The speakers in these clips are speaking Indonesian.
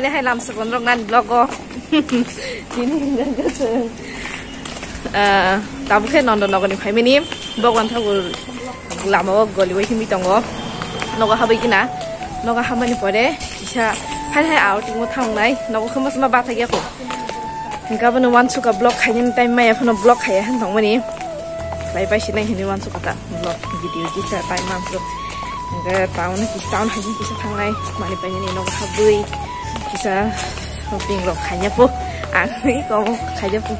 hai lam sekon rong nan blog go ini dan keseng tabu ke nondon nogoni phai mini bogwan thagur lama goli wai himi tongo noga habai kina noga hamani pore isa hai outing mo thang nai noga khama sama ba thagi ko gaban wan suka blog khayin time mai apno blog khaya han thong mani bai bai sinai hini wan suka ta blog video jisa time mam so ga taun ki taun hajin kisa thang nai mani pai ni noga habai kisa hoping blog khanya po ani ko khaya po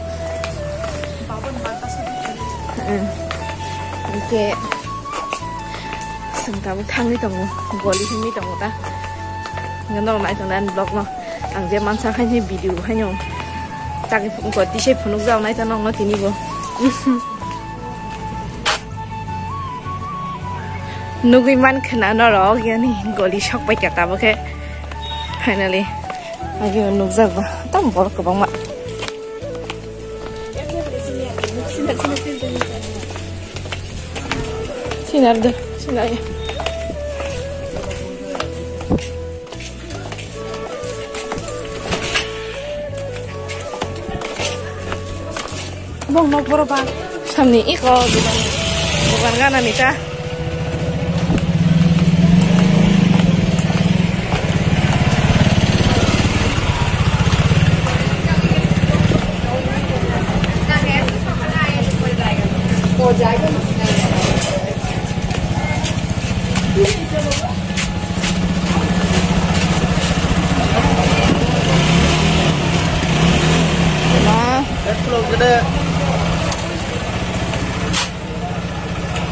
oke sengkamu thang ni tongo goli himi tongo ta nganong nai tong dan blog no ang je mansa khani video hanyo taki ko dishe phunuk jaw nai ta nong no tini bo nugui man khna no ro yani goli shok pai ka ta bo ke finally agi nuk ja ba tam bor ko bang ma Nerede? Sinar ya. Bang mau berapa? Samni iko bukan kanan nih cah.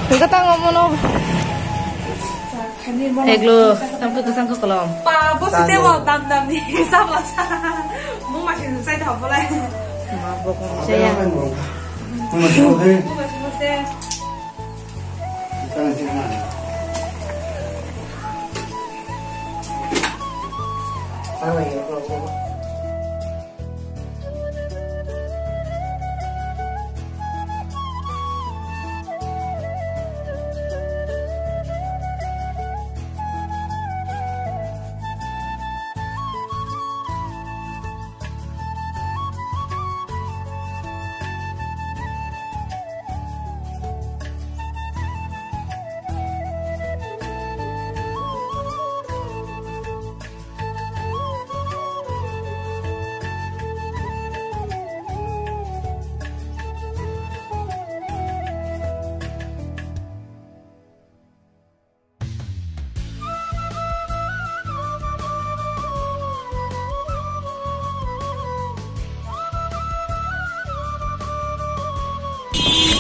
Kita tanggung mono. Eglo, tampil kesang ke kolom. Pak, bos itu mau dam nih, sama sama. Mau masih saya tahu boleh. Mabok saya. Masih.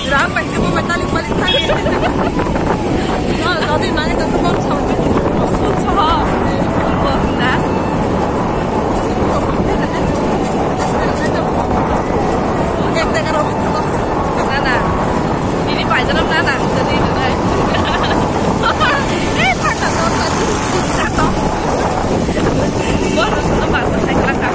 Berapa itu mau balik lagi? Tadi nanya ke teman saya, susah, benar. Kita kan orang itu, Nana. Ini pacar Nana, jadi ini. Pacar tadi, jatuh. Baru apa? Saya kelakar.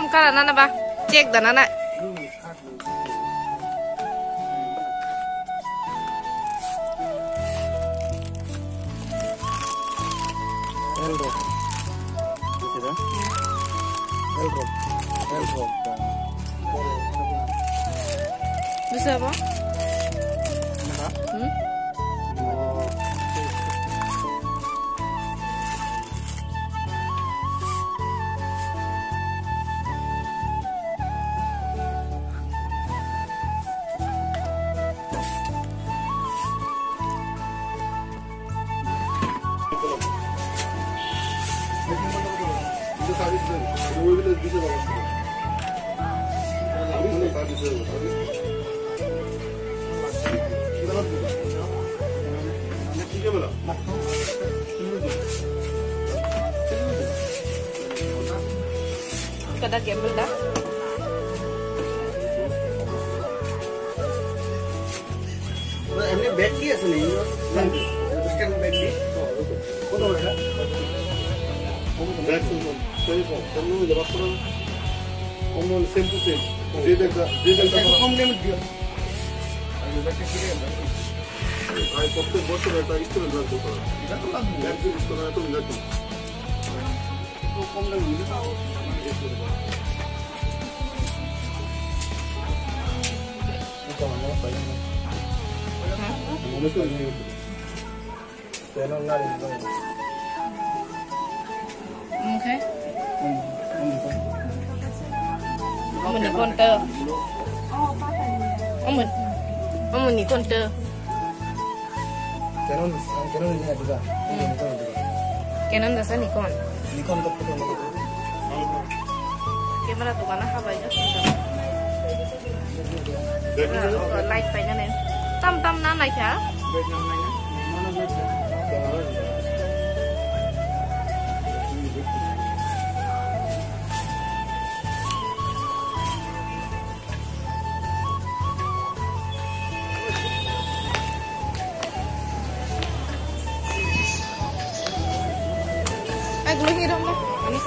Kalau nana ba, cek dan nana. Bisa apa? kada gembel dah. Ini bed dia sini. Kan bed dia. Kau tahu tak? Bed semua. Kamu jawab pun. Kamu same to same. Dia kamu ni dia. Ayo dah kira dah. Ayo kau bos tu dah istri dah tu. Dah tu lah. Dah tu istri dah tu dah tu. Kamu dah ni tahu. Kau mana banyak. Mungkin ni. Tenang nak ini. Okay. Mình đi con tơ. Mình đi con tơ. Canon ni ada juga. Canon dasar Nikon. Nikon tu pun ada. Kamera tu mana haba aja. Light pakai ni. Tam na naik ya. Gula hiram lah. Ini.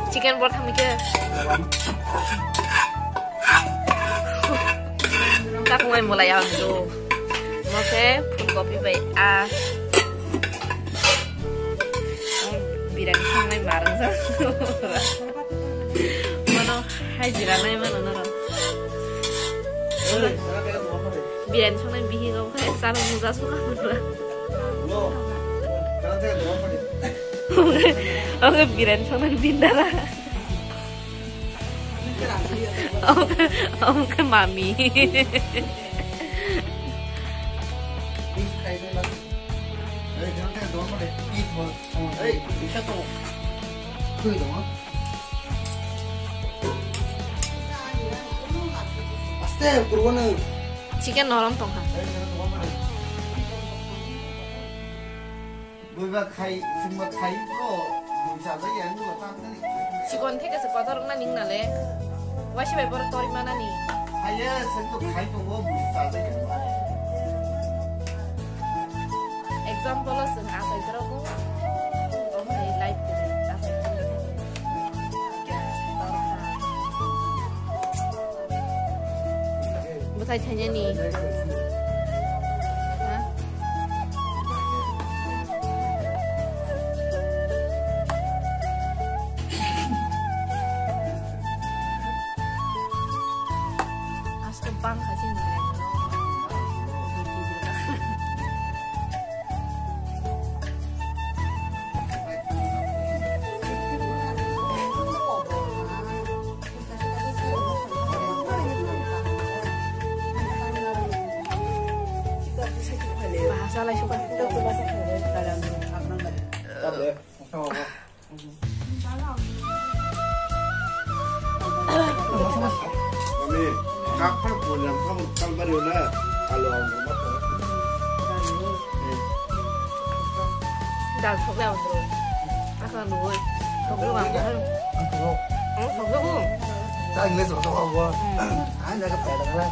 Chicken buat kami ke? Các người mulai yang dulu. Oke, full kopi baik. Bilang sama bareng sa. Mana hajiran ay mana nara. Bilang sama bihi kau kayak sarung muda suka mana. Oke, bilang sama bindara. Oke, mami. Chicken orang tongkang. Chicken take a quarter of money, Nale. Why should I borrow Tori Manani? Example as an as I draw. Oh, I like it. But I tell you, 빵 가진 거예요. Bahasa lah coba. Boleh. Sama apa? Kami kapan pun yang kamu baru lah kalau rumah tu. Dah thok leo rồi. Akan nuôi. Thok leo bằng cái. Thok leo không? Saya English orang tua. Saya nak kata dah lah.